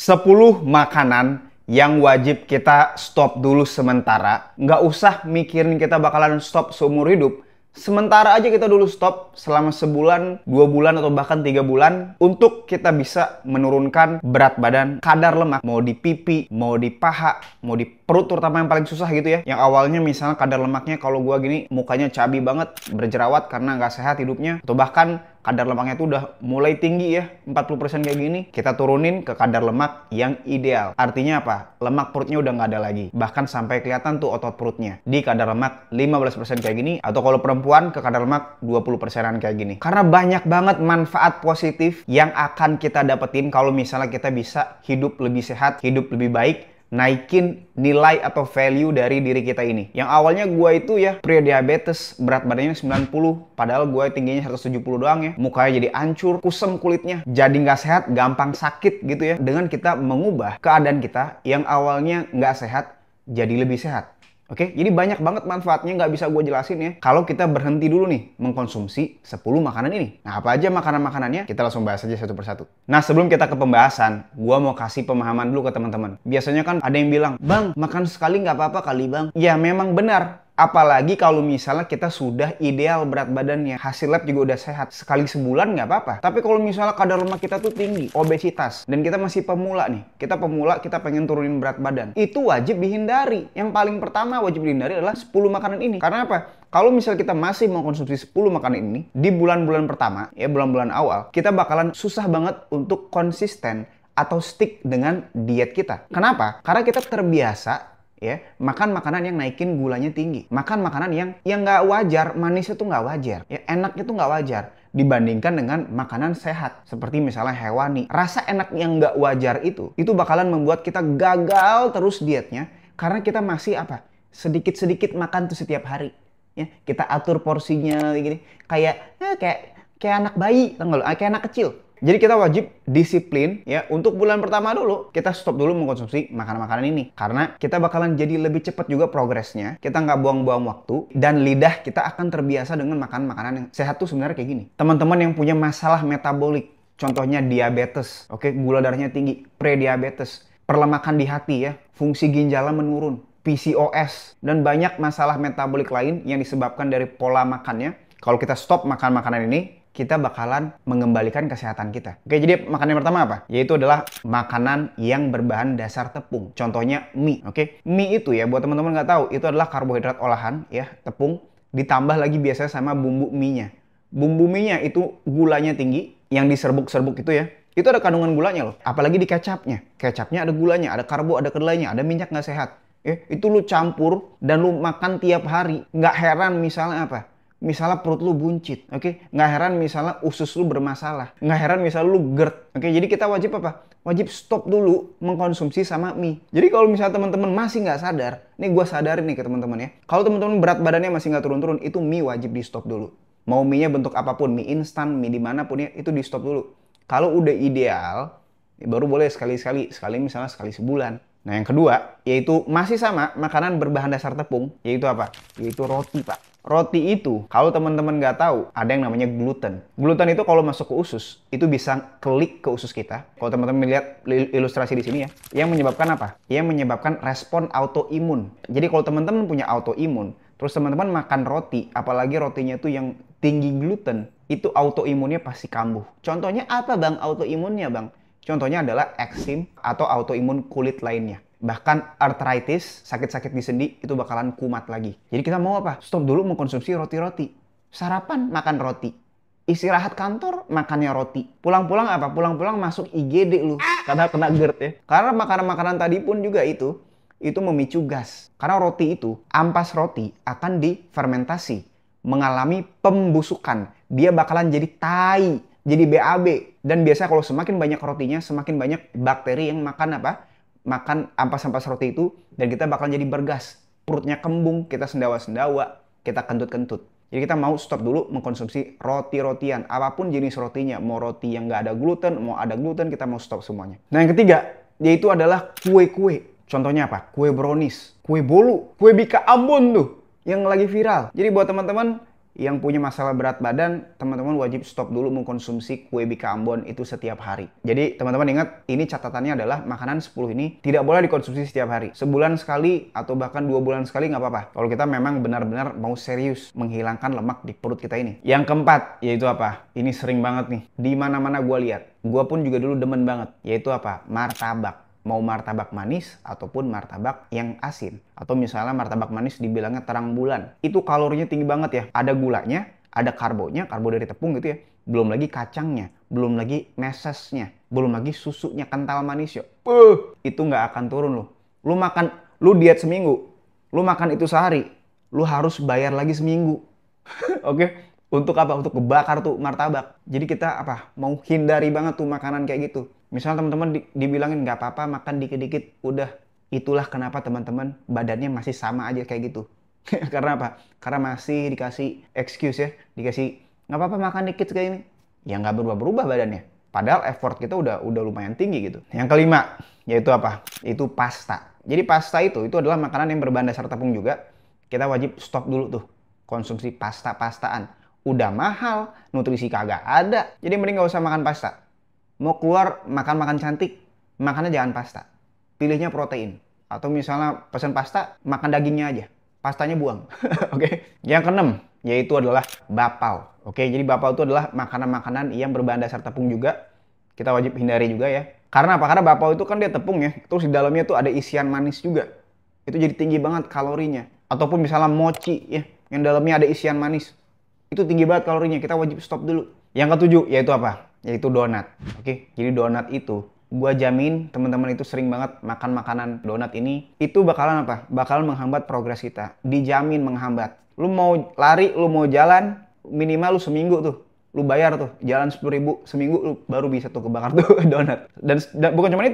10 makanan yang wajib kita stop dulu sementara. Nggak usah mikirin kita bakalan stop seumur hidup. Sementara aja kita dulu stop selama sebulan, 2 bulan, atau bahkan 3 bulan untuk kita bisa menurunkan berat badan, kadar lemak, mau di pipi, mau di paha, mau di perut, terutama yang paling susah gitu ya. Yang awalnya misalnya kadar lemaknya kalau gua gini mukanya cabi banget, berjerawat karena nggak sehat hidupnya, atau bahkan kadar lemaknya itu udah mulai tinggi ya, 40% kayak gini, kita turunin ke kadar lemak yang ideal. Artinya apa? Lemak perutnya udah nggak ada lagi. Bahkan sampai kelihatan tuh otot perutnya di kadar lemak 15% kayak gini, atau kalau perempuan ke kadar lemak 20%-an kayak gini. Karena banyak banget manfaat positif yang akan kita dapetin kalau misalnya kita bisa hidup lebih sehat, hidup lebih baik, naikin nilai atau value dari diri kita ini. Yang awalnya gue itu ya pre-diabetes, berat badannya 90, padahal gue tingginya 170 doang ya. Mukanya jadi hancur, kusem kulitnya, jadi nggak sehat, gampang sakit gitu ya. Dengan kita mengubah keadaan kita yang awalnya nggak sehat jadi lebih sehat. Oke, jadi banyak banget manfaatnya, nggak bisa gue jelasin ya. Kalau kita berhenti dulu nih mengkonsumsi 10 makanan ini. Nah, apa aja makanan-makanannya? Kita langsung bahas aja satu persatu. Nah, sebelum kita ke pembahasan, gue mau kasih pemahaman dulu ke teman-teman. Biasanya kan ada yang bilang, "Bang, makan sekali nggak apa-apa kali bang." Ya, memang benar. Apalagi kalau misalnya kita sudah ideal berat badannya, hasil lab juga udah sehat, sekali sebulan nggak apa-apa. Tapi kalau misalnya kadar lemak kita tuh tinggi, obesitas, dan kita masih pemula nih, kita pemula, kita pengen turunin berat badan, itu wajib dihindari. Yang paling pertama wajib dihindari adalah 10 makanan ini. Karena apa? Kalau misalnya kita masih mengkonsumsi 10 makanan ini, di bulan-bulan pertama, ya bulan-bulan awal, kita bakalan susah banget untuk konsisten atau stick dengan diet kita. Kenapa? Karena kita terbiasa ya makan makanan yang naikin gulanya tinggi, makan makanan yang nggak wajar, manisnya tuh nggak wajar, ya enaknya tuh nggak wajar dibandingkan dengan makanan sehat seperti misalnya hewani. Rasa enak yang nggak wajar itu bakalan membuat kita gagal terus dietnya karena kita masih apa, sedikit-sedikit makan tuh setiap hari ya. Kita atur porsinya gini kayak anak bayi, tau nggak lo? Kayak anak kecil. Jadi kita wajib disiplin ya untuk bulan pertama dulu. Kita stop dulu mengkonsumsi makanan-makanan ini. Karena kita bakalan jadi lebih cepat juga progresnya. Kita nggak buang-buang waktu. Dan lidah kita akan terbiasa dengan makan makanan yang sehat tuh sebenarnya kayak gini. Teman-teman yang punya masalah metabolik. Contohnya diabetes. Oke, gula darahnya tinggi. Pre-diabetes. Perlemakan di hati ya. Fungsi ginjalnya menurun. PCOS. Dan banyak masalah metabolik lain yang disebabkan dari pola makannya. Kalau kita stop makan makanan ini, kita bakalan mengembalikan kesehatan kita. Oke, jadi makanan yang pertama apa? Yaitu adalah makanan yang berbahan dasar tepung. Contohnya mie. Oke, mie itu ya buat teman-teman nggak tahu, itu adalah karbohidrat olahan ya, tepung ditambah lagi biasanya sama bumbu mie-nya. Bumbu mie-nya itu gulanya tinggi, yang diserbuk-serbuk itu ya. Itu ada kandungan gulanya loh. Apalagi di kecapnya. Kecapnya ada gulanya, ada karbo, ada kedelainya, ada minyak nggak sehat. Itu lu campur dan lu makan tiap hari. Nggak heran misalnya apa? Misalnya perut lu buncit, oke? Nggak heran misalnya usus lu bermasalah. Nggak heran misalnya lu GERD, oke? Jadi kita wajib apa? Wajib stop dulu mengkonsumsi sama mie. Jadi kalau misalnya teman-teman masih nggak sadar, nih gue sadarin nih ke teman-teman ya. Kalau teman-teman berat badannya masih nggak turun-turun, itu mie wajib di stop dulu. Mau mie-nya bentuk apapun, mie instan, mie dimanapun ya, itu di stop dulu. Kalau udah ideal, ya baru boleh sekali-sekali misalnya sekali sebulan. Nah yang kedua, yaitu masih sama makanan berbahan dasar tepung, yaitu apa? Yaitu roti, Pak. Roti itu, kalau teman-teman nggak tahu, ada yang namanya gluten. Gluten itu kalau masuk ke usus, itu bisa klik ke usus kita. Kalau teman-teman lihat ilustrasi di sini ya, yang menyebabkan apa? Yang menyebabkan respon autoimun. Jadi kalau teman-teman punya autoimun, terus teman-teman makan roti, apalagi rotinya itu yang tinggi gluten, itu autoimunnya pasti kambuh. Contohnya apa bang autoimunnya bang? Contohnya adalah eksim atau autoimun kulit lainnya. Bahkan arthritis, sakit-sakit di sendi, itu bakalan kumat lagi. Jadi kita mau apa? Stop dulu mengkonsumsi roti-roti. Sarapan, makan roti. Istirahat kantor, makannya roti. Pulang-pulang apa? Pulang-pulang masuk IGD lu. Karena kena GERD ya. Karena makanan-makanan tadi pun juga itu memicu gas. Karena roti itu, ampas roti akan difermentasi. Mengalami pembusukan. Dia bakalan jadi tai, jadi BAB. Dan biasanya kalau semakin banyak rotinya, semakin banyak bakteri yang makan apa? Makan ampas-ampas roti itu, dan kita bakal jadi bergas. Perutnya kembung, kita sendawa-sendawa, kita kentut-kentut. Jadi kita mau stop dulu mengkonsumsi roti-rotian. Apapun jenis rotinya, mau roti yang nggak ada gluten, mau ada gluten, kita mau stop semuanya. Nah yang ketiga, yaitu adalah kue-kue. Contohnya apa? Kue brownies, kue bolu, kue bika Ambon tuh, yang lagi viral. Jadi buat teman-teman yang punya masalah berat badan, teman-teman wajib stop dulu mengkonsumsi kue bika Ambon itu setiap hari. Jadi teman-teman ingat, ini catatannya adalah makanan 10 ini tidak boleh dikonsumsi setiap hari. Sebulan sekali atau bahkan 2 bulan sekali nggak apa-apa. Kalau kita memang benar-benar mau serius menghilangkan lemak di perut kita ini. Yang keempat, yaitu apa? Ini sering banget nih. Di mana-mana gue lihat. Gue pun juga dulu demen banget. Yaitu apa? Martabak. Mau martabak manis ataupun martabak yang asin. Atau misalnya martabak manis dibilangnya terang bulan. Itu kalorinya tinggi banget ya. Ada gulanya, ada karbonya, karbo dari tepung gitu ya. Belum lagi kacangnya, belum lagi mesesnya, belum lagi susunya kental manis ya. Itu nggak akan turun loh. Lu diet seminggu, lu makan itu sehari, lu harus bayar lagi seminggu. Oke? Untuk apa? Untuk kebakar tuh martabak. Jadi kita apa? Mau hindari banget tuh makanan kayak gitu. Misal teman-teman dibilangin nggak apa-apa makan dikit-dikit, udah. Itulah kenapa teman-teman badannya masih sama aja kayak gitu. Karena apa? Karena masih dikasih excuse ya, dikasih nggak apa-apa makan dikit kayak ini. Ya nggak berubah-berubah badannya. Padahal effort kita udah lumayan tinggi gitu. Yang kelima, yaitu apa? Itu pasta. Jadi pasta itu adalah makanan yang berbahan dasar tepung juga. Kita wajib stop dulu tuh konsumsi pasta-pastaan. Udah mahal, nutrisi kagak ada. Jadi mending nggak usah makan pasta. Mau keluar makan-makan cantik, makannya jangan pasta. Pilihnya protein. Atau misalnya pesan pasta, makan dagingnya aja. Pastanya buang. Oke. Yang keenam, yaitu adalah bapau. Oke, jadi bapau itu adalah makanan-makanan yang berbahan dasar tepung juga. Kita wajib hindari juga ya. Karena apa? Karena bapau itu kan dia tepung ya. Terus di dalamnya tuh ada isian manis juga. Itu jadi tinggi banget kalorinya. Ataupun misalnya mochi ya, yang dalamnya ada isian manis. Itu tinggi banget kalorinya, kita wajib stop dulu. Yang ketujuh, yaitu apa? Yaitu donat. Oke, jadi donat itu, gua jamin teman-teman itu sering banget makan makanan donat ini. Itu bakalan apa? Bakalan menghambat progres kita. Dijamin menghambat. Lu mau lari, lu mau jalan, minimal lu seminggu tuh. Lu bayar tuh, jalan 10.000 seminggu, lu baru bisa tuh kebakar tuh donat. Dan bukan cuma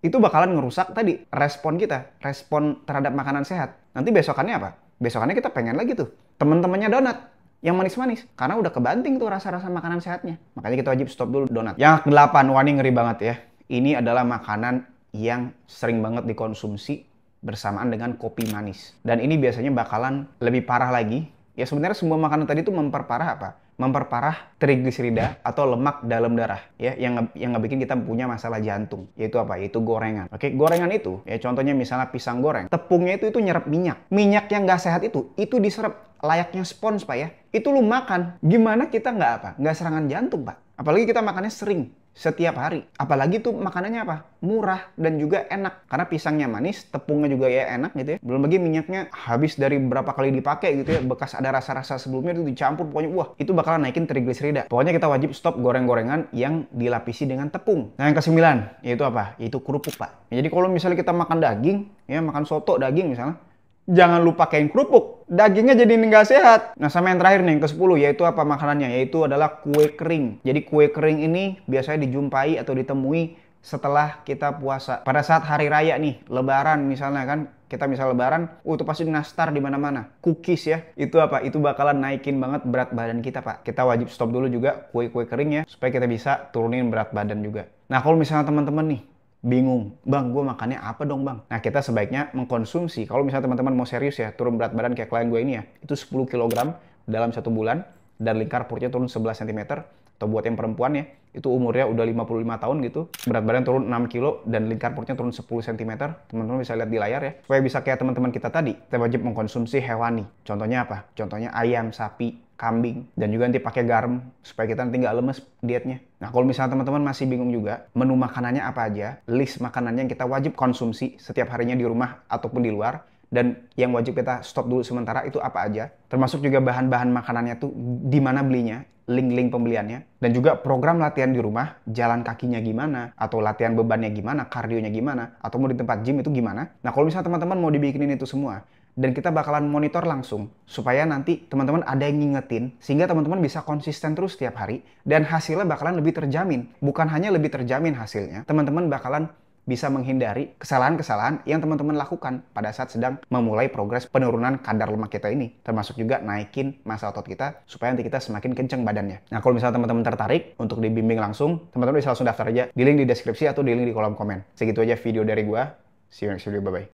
itu bakalan ngerusak tadi respon kita, respon terhadap makanan sehat. Nanti besokannya apa? Besokannya kita pengen lagi tuh teman-temannya donat yang manis-manis, karena udah kebanting tuh rasa-rasa makanan sehatnya. Makanya kita wajib stop dulu donat. Yang ke-8, wah ini ngeri banget ya. Ini adalah makanan yang sering banget dikonsumsi bersamaan dengan kopi manis. Dan ini biasanya bakalan lebih parah lagi. Ya sebenarnya semua makanan tadi tuh memperparah apa? Memperparah trigliserida atau lemak dalam darah ya, yang ngebikin kita punya masalah jantung. Yaitu apa? Yaitu gorengan. Oke, gorengan itu ya contohnya misalnya pisang goreng, tepungnya itu nyerap minyak yang nggak sehat itu diserap layaknya spons pak ya. Itu lu makan, gimana kita nggak serangan jantung pak? Apalagi kita makannya sering setiap hari. Apalagi tuh makanannya apa? Murah dan juga enak. Karena pisangnya manis, tepungnya juga ya enak gitu ya. Belum lagi minyaknya habis dari berapa kali dipakai gitu ya. Bekas ada rasa-rasa sebelumnya itu dicampur. Pokoknya wah itu bakalan naikin trigliserida. Pokoknya kita wajib stop goreng-gorengan yang dilapisi dengan tepung. Nah yang ke-9 yaitu apa? Yaitu kerupuk pak. Ya, jadi kalau misalnya kita makan daging, ya makan soto daging misalnya, jangan lupa pakein kerupuk. Dagingnya jadi nggak sehat. Nah sama yang terakhir nih, yang ke-10 yaitu apa makanannya? Yaitu adalah kue kering. Jadi kue kering ini biasanya dijumpai atau ditemui setelah kita puasa. Pada saat hari raya nih, lebaran misalnya kan, kita misal lebaran, itu pasti nastar di mana-mana. Cookies ya, itu apa? Itu bakalan naikin banget berat badan kita pak. Kita wajib stop dulu juga kue-kue kering ya, supaya kita bisa turunin berat badan juga. Nah kalau misalnya teman-teman nih, bingung, bang gue makannya apa dong bang? Nah kita sebaiknya mengkonsumsi, kalau misalnya teman-teman mau serius ya, turun berat badan kayak klien gue ini ya, itu 10 kg dalam 1 bulan, dan lingkar perutnya turun 11 cm, atau buat yang perempuan ya, itu umurnya udah 55 tahun gitu, berat badan turun 6 kilo, dan lingkar perutnya turun 10 cm, teman-teman bisa lihat di layar ya, supaya bisa kayak teman-teman kita tadi, kita wajib mengkonsumsi hewani. Contohnya apa? Contohnya ayam, sapi, kambing, dan juga nanti pakai garam supaya kita nanti nggak lemes dietnya. Nah kalau misalnya teman-teman masih bingung juga menu makanannya apa aja, list makanannya yang kita wajib konsumsi setiap harinya di rumah ataupun di luar, dan yang wajib kita stop dulu sementara itu apa aja, termasuk juga bahan-bahan makanannya tuh di mana belinya, link-link pembeliannya, dan juga program latihan di rumah, jalan kakinya gimana, atau latihan bebannya gimana, kardionya gimana, atau mau di tempat gym itu gimana. Nah kalau misalnya teman-teman mau dibikinin itu semua, dan kita bakalan monitor langsung supaya nanti teman-teman ada yang ngingetin sehingga teman-teman bisa konsisten terus setiap hari dan hasilnya bakalan lebih terjamin. Bukan hanya lebih terjamin hasilnya, teman-teman bakalan bisa menghindari kesalahan-kesalahan yang teman-teman lakukan pada saat sedang memulai progres penurunan kadar lemak kita ini, termasuk juga naikin massa otot kita supaya nanti kita semakin kenceng badannya. Nah kalau misalnya teman-teman tertarik untuk dibimbing langsung, teman-teman bisa langsung daftar aja di link di deskripsi atau di link di kolom komen. Segitu aja video dari gua. See you next video, bye-bye.